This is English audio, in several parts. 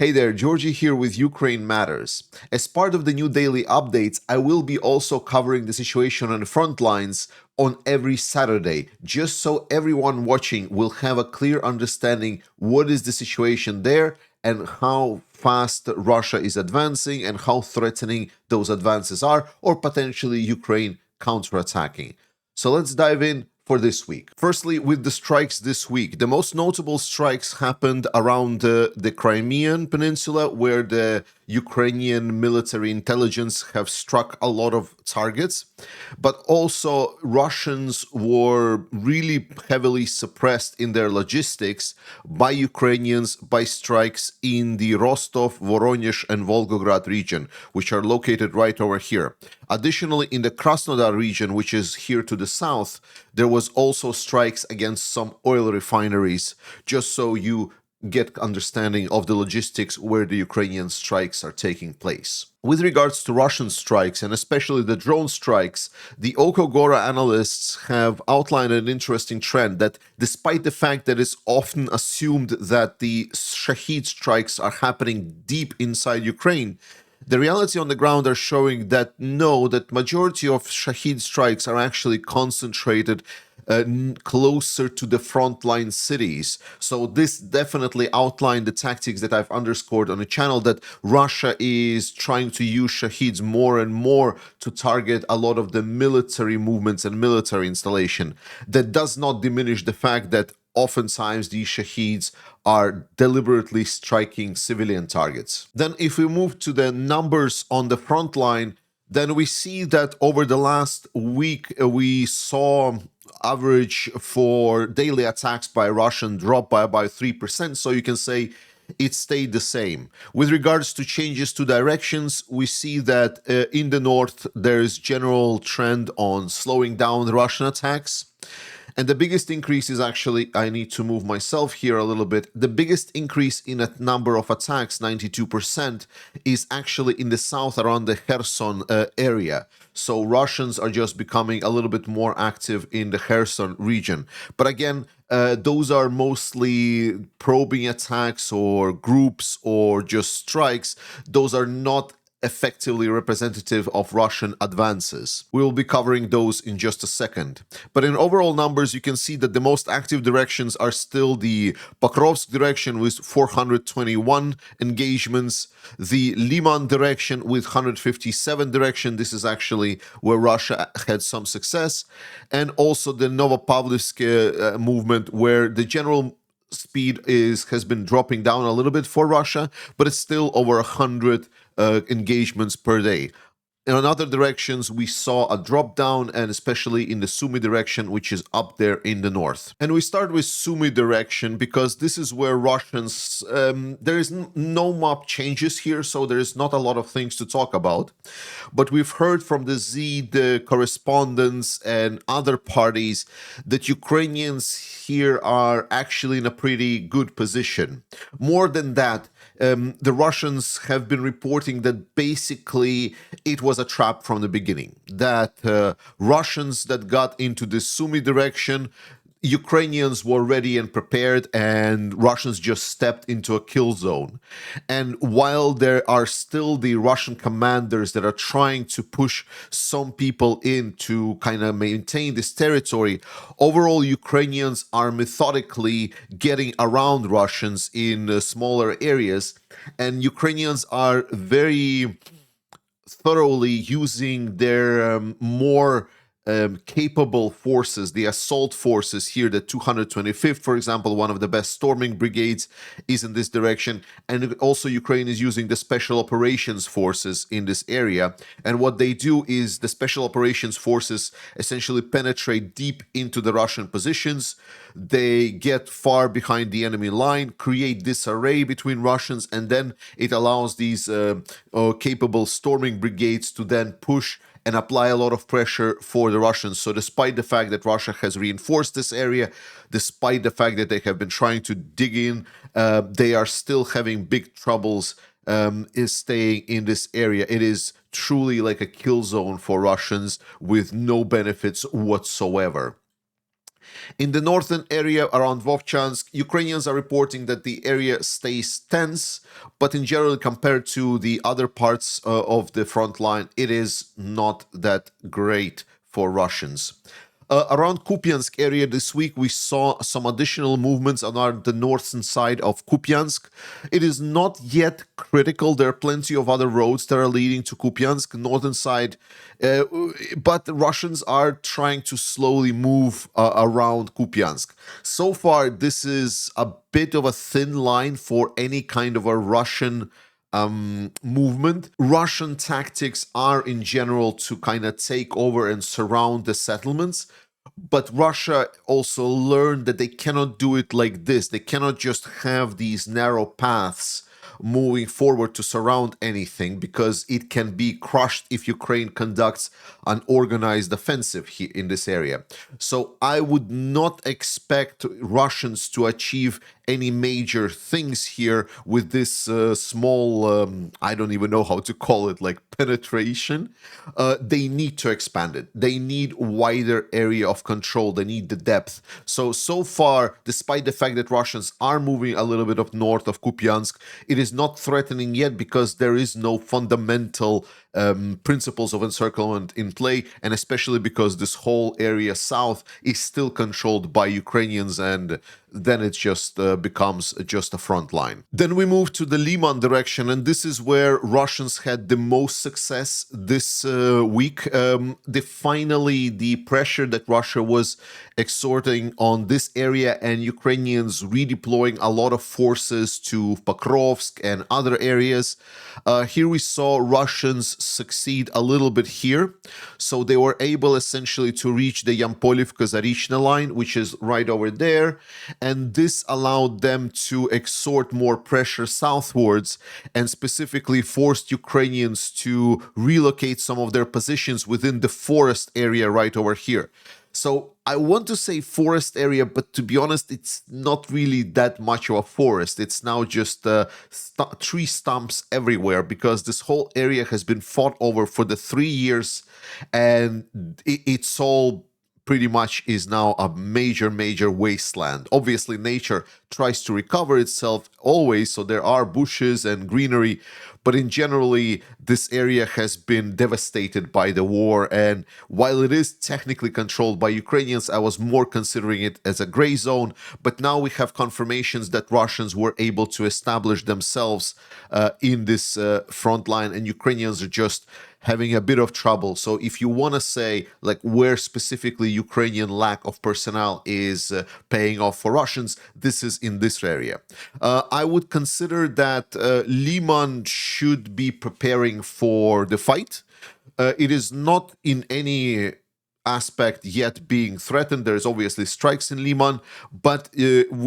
Hey there, Georgie here with Ukraine Matters. As part of the new daily updates, I will be also covering the situation on the front lines on every Saturday, just so everyone watching will have a clear understanding what is the situation there and how fast Russia is advancing and how threatening those advances are, or potentially Ukraine counterattacking. So let's dive in for this week. Firstly, with the strikes this week, the most notable strikes happened around the Crimean Peninsula, where the Ukrainian military intelligence have struck a lot of targets, but also Russians were really heavily suppressed in their logistics by Ukrainians by strikes in the Rostov, Voronezh, and Volgograd region, which are located right over here. Additionally, in the Krasnodar region, which is here to the south, there was also strikes against some oil refineries, just so you get understanding of the logistics where the Ukrainian strikes are taking place. With regards to Russian strikes, and especially the drone strikes, the Okogora analysts have outlined an interesting trend that despite the fact that it's often assumed that the Shahid strikes are happening deep inside Ukraine, the reality on the ground are showing that no, that majority of Shahid strikes are actually concentrated closer to the frontline cities. So this definitely outlined the tactics that I've underscored on the channel, that Russia is trying to use Shahids more and more to target a lot of the military movements and military installation. That does not diminish the fact that oftentimes these Shahids are deliberately striking civilian targets. Then if we move to the numbers on the front line, then we see that over the last week we saw average for daily attacks by Russian drop by about 3%, so you can say it stayed the same. With regards to changes to directions, we see that in the north there is general trend on slowing down Russian attacks. And the biggest increase is actually, I need to move myself here a little bit, the biggest increase in a number of attacks, 92%, is actually in the south around the Kherson area. So Russians are just becoming a little bit more active in the Kherson region. But again, those are mostly probing attacks or groups or just strikes. Those are not effectively representative of Russian advances. We will be covering those in just a second. But in overall numbers, you can see that the most active directions are still the Pokrovsk direction with 421 engagements, the Lyman direction with 157 direction. This is actually where Russia had some success. And also the Novopavlovsk movement, where the general speed has been dropping down a little bit for Russia, but it's still over 100 engagements per day. In other directions, we saw a drop down, and especially in the Sumy direction, which is up there in the north. And we start with Sumy direction because this is where Russians, there is no map changes here, so there is not a lot of things to talk about. But we've heard from the the correspondents and other parties that Ukrainians here are actually in a pretty good position. More than that, the Russians have been reporting that basically it was a trap from the beginning, that Russians that got into the Sumy direction, Ukrainians were ready and prepared, and Russians just stepped into a kill zone. And while there are still the Russian commanders that are trying to push some people in to kind of maintain this territory, overall Ukrainians are methodically getting around Russians in smaller areas, and Ukrainians are very thoroughly using their more capable forces, the assault forces here. The 225th, for example, one of the best storming brigades, is in this direction. And also Ukraine is using the special operations forces in this area. And what they do is the special operations forces essentially penetrate deep into the Russian positions. They get far behind the enemy line, create disarray between Russians, and then it allows these capable storming brigades to then push and apply a lot of pressure for the Russians. So despite the fact that Russia has reinforced this area, despite the fact that they have been trying to dig in, they are still having big troubles is staying in this area. It is truly like a kill zone for Russians with no benefits whatsoever. In the northern area around Vovchansk, Ukrainians are reporting that the area stays tense, but in general, compared to the other parts of the front line, it is not that great for Russians. Around Kupyansk area this week, we saw some additional movements on the northern side of Kupyansk. It is not yet critical. There are plenty of other roads that are leading to Kupyansk, northern side, but the Russians are trying to slowly move around Kupyansk. So far, this is a bit of a thin line for any kind of a Russian movement. Russian tactics are in general to kind of take over and surround the settlements. But Russia also learned that they cannot do it like this. They cannot just have these narrow paths moving forward to surround anything, because it can be crushed if Ukraine conducts an organized offensive here in this area. So I would not expect Russians to achieve any major things here with this small, I don't even know how to call it, like penetration. They need to expand it. They need wider area of control. They need the depth. So far, despite the fact that Russians are moving a little bit of north of Kupyansk, it is not threatening yet, because there is no fundamental principles of encirclement in play, and especially because this whole area south is still controlled by Ukrainians, and then it just becomes just a front line. Then we move to the Lyman direction, and this is where Russians had the most success this week. Finally, the pressure that Russia was exerting on this area, and Ukrainians redeploying a lot of forces to Pokrovsk and other areas. Here we saw Russians succeed a little bit here. So they were able essentially to reach the Yampolivka-Zarechny line, which is right over there. And this allowed them to exert more pressure southwards, and specifically forced Ukrainians to relocate some of their positions within the forest area right over here. So I want to say forest area, but to be honest, it's not really that much of a forest. It's now just tree stumps everywhere, because this whole area has been fought over for the 3 years, and it's all pretty much is now a major wasteland. Obviously, nature tries to recover itself always, so there are bushes and greenery, but in generally, this area has been devastated by the war, and while it is technically controlled by Ukrainians, I was more considering it as a gray zone, but now we have confirmations that Russians were able to establish themselves in this front line, and Ukrainians are just having a bit of trouble. So if you want to say like where specifically Ukrainian lack of personnel is paying off for Russians, this is in this area. I would consider that Lyman should be preparing for the fight. It is not in any aspect yet being threatened. There's obviously strikes in Lyman, but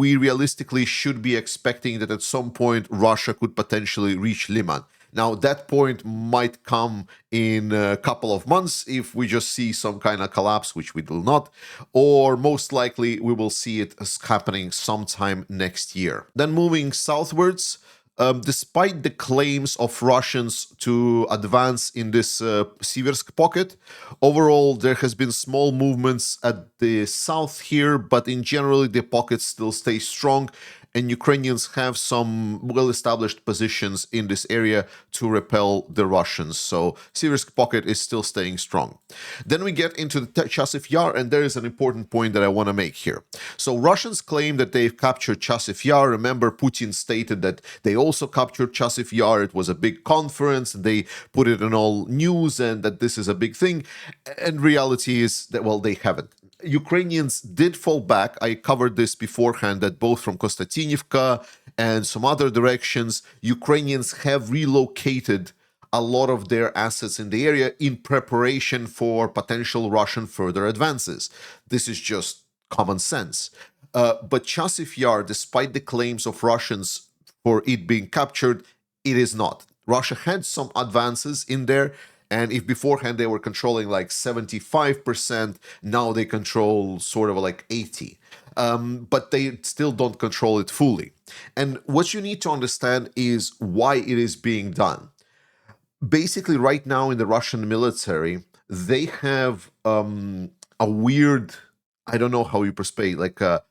we realistically should be expecting that at some point Russia could potentially reach Lyman. Now, that point might come in a couple of months if we just see some kind of collapse, which we will not, or most likely we will see it happening sometime next year. Then moving southwards, despite the claims of Russians to advance in this Siversk pocket, overall there has been small movements at the south here, but in general the pocket still stays strong, and Ukrainians have some well-established positions in this area to repel the Russians. So Siversk pocket is still staying strong. Then we get into the Chasiv Yar, and there is an important point that I want to make here. So Russians claim that they've captured Chasiv Yar. Remember, Putin stated that they also captured Chasiv Yar. It was a big conference. They put it in all news, and that this is a big thing. And reality is that, well, they haven't. Ukrainians did fall back. I covered this beforehand, that both from Kostatinivka and some other directions, Ukrainians have relocated a lot of their assets in the area in preparation for potential Russian further advances. This is just common sense. But Chasiv Yar, despite the claims of Russians for it being captured, it is not. Russia had some advances in there, and if beforehand they were controlling like 75%, now they control sort of like 80%. But they still don't control it fully. And what you need to understand is why it is being done. Basically, right now in the Russian military, they have a weird I don't know how you persuade, like a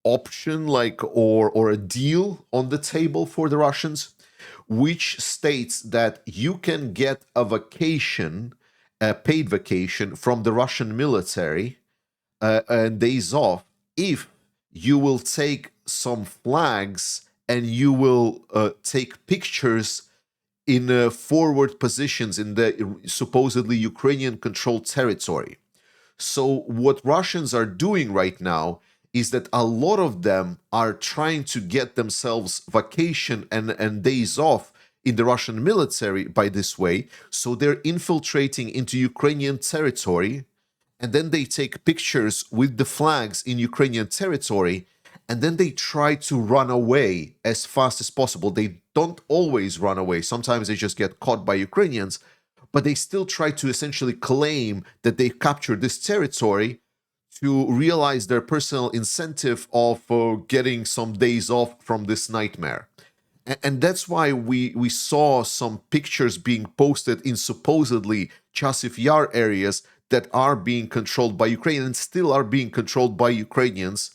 option, like or a deal on the table for the Russians, which states that you can get a vacation, a paid vacation from the Russian military, and days off, if you will take some flags and you will take pictures in forward positions in the supposedly Ukrainian controlled territory. So, what Russians are doing right now is that a lot of them are trying to get themselves vacation and days off in the Russian military by this way. So, they're infiltrating into Ukrainian territory, and then they take pictures with the flags in Ukrainian territory, and then they try to run away as fast as possible. They don't always run away. Sometimes they just get caught by Ukrainians, but they still try to essentially claim that they captured this territory to realize their personal incentive of getting some days off from this nightmare. And that's why we saw some pictures being posted in supposedly Chasiv Yar areas that are being controlled by Ukraine and still are being controlled by Ukrainians,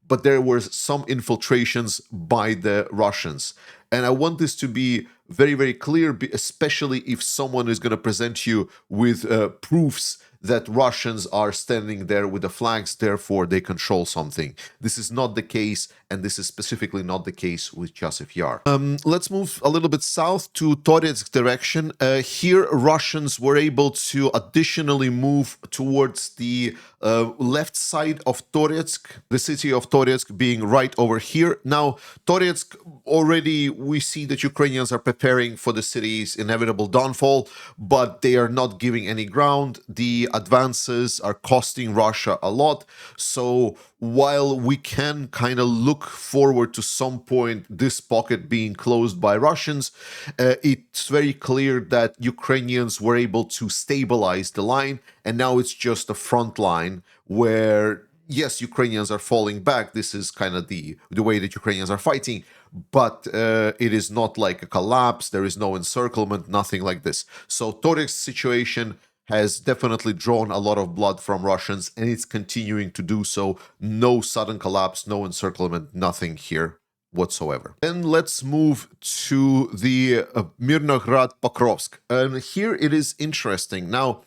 but there were some infiltrations by the Russians. And I want this to be very, very clear, especially if someone is going to present you with proofs that Russians are standing there with the flags, therefore they control something. This is not the case, and this is specifically not the case with Chasiv Yar. Let's move a little bit south to Toretsk direction. Here, Russians were able to additionally move towards the left side of Toretsk, the city of Toretsk being right over here. Now, Toretsk, already we see that Ukrainians are preparing for the city's inevitable downfall, but they are not giving any ground. The advances are costing Russia a lot. So while we can kind of look forward to some point this pocket being closed by Russians, it's very clear that Ukrainians were able to stabilize the line, and now it's just a front line where, yes, Ukrainians are falling back. This is kind of the way that Ukrainians are fighting, but it is not like a collapse. There is no encirclement, nothing like this. So Torek's situation has definitely drawn a lot of blood from Russians, and it's continuing to do so. No sudden collapse, no encirclement, nothing here whatsoever. Then let's move to the Myrnohrad Pokrovsk. And here it is interesting. Now,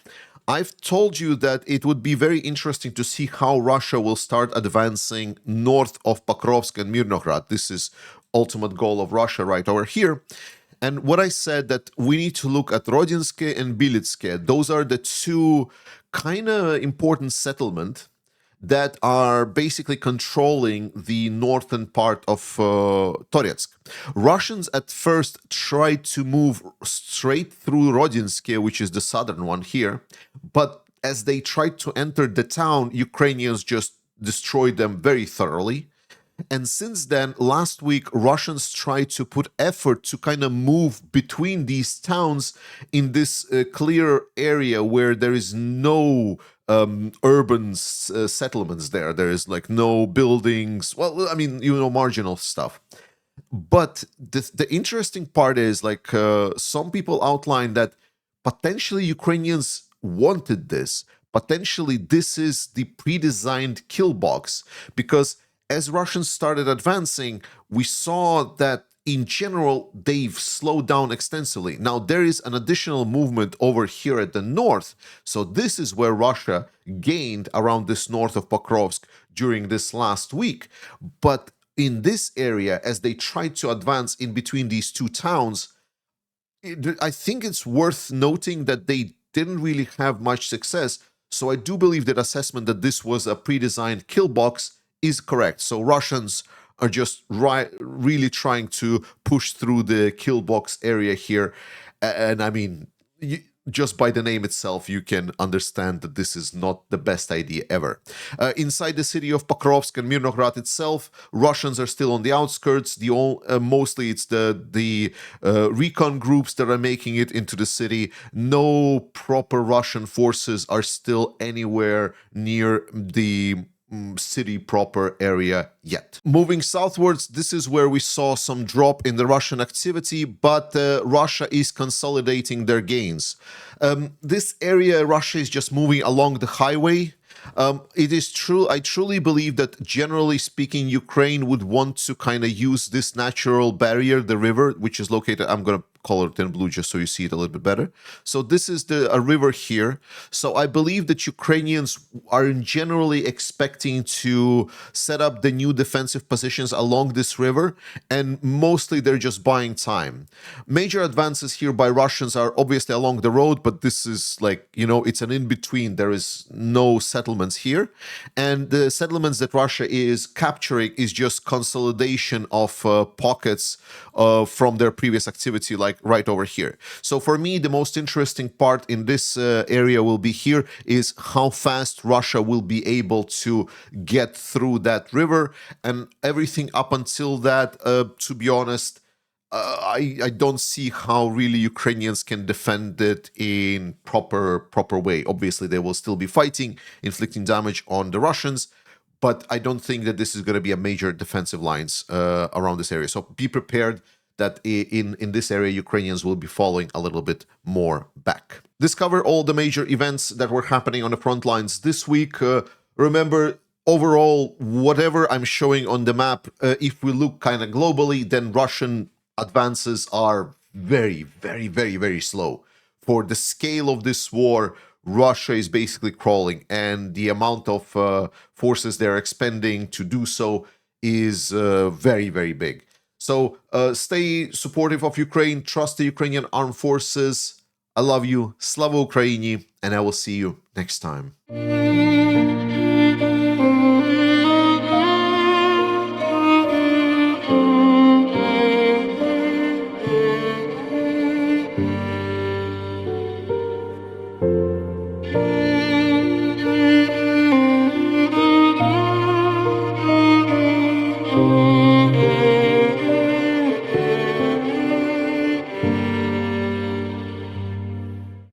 I've told you that it would be very interesting to see how Russia will start advancing north of Pokrovsk and Myrnohrad. This is ultimate goal of Russia right over here. And what I said that we need to look at Rodinske and Bilitske. Those are the two kind of important settlements that are basically controlling the northern part of Toretsk. Russians at first tried to move straight through Rodinske, which is the southern one here, but as they tried to enter the town, Ukrainians just destroyed them very thoroughly. And since then, last week, Russians tried to put effort to kind of move between these towns in this clear area where there is no urban settlements there. There is like no buildings. Well, I mean, marginal stuff. But the interesting part is like some people outline that potentially Ukrainians wanted this. Potentially this is the pre-designed kill box, because as Russians started advancing, we saw that in general, they've slowed down extensively. Now, there is an additional movement over here at the north. So this is where Russia gained around this north of Pokrovsk during this last week. But in this area, as they tried to advance in between these two towns, I think it's worth noting that they didn't really have much success. So I do believe that assessment that this was a pre-designed kill box is correct. So Russians are just really trying to push through the kill box area here. And I mean, just by the name itself, you can understand that this is not the best idea ever. Inside the city of Pokrovsk and Myrnohrad itself, Russians are still on the outskirts. Mostly it's the recon groups that are making it into the city. No proper Russian forces are still anywhere near the city proper area yet. Moving southwards, this is where we saw some drop in the Russian activity, but Russia is consolidating their gains. This area, Russia is just moving along the highway. It is true. I truly believe that generally speaking, Ukraine would want to kind of use this natural barrier, the river, which is located, I'm going to color it in blue just so you see it a little bit better. So this is a river here. So I believe that Ukrainians are generally expecting to set up the new defensive positions along this river, and mostly they're just buying time. Major advances here by Russians are obviously along the road, but this is like, it's an in-between. There is no settlements here. And the settlements that Russia is capturing is just consolidation of pockets from their previous activity, like right over here. So for me, the most interesting part in this area will be here is how fast Russia will be able to get through that river, and everything up until that, to be honest, I don't see how really Ukrainians can defend it in proper way. Obviously, they will still be fighting, inflicting damage on the Russians, but I don't think that this is going to be a major defensive lines around this area. So be prepared that in this area, Ukrainians will be falling a little bit more back. Discover all the major events that were happening on the front lines this week. Remember, overall, whatever I'm showing on the map, if we look kind of globally, then Russian advances are very, very, very, very slow. For the scale of this war, Russia is basically crawling, and the amount of forces they're expending to do so is very, very big. So stay supportive of Ukraine, trust the Ukrainian armed forces. I love you, Slava Ukraini, and I will see you next time.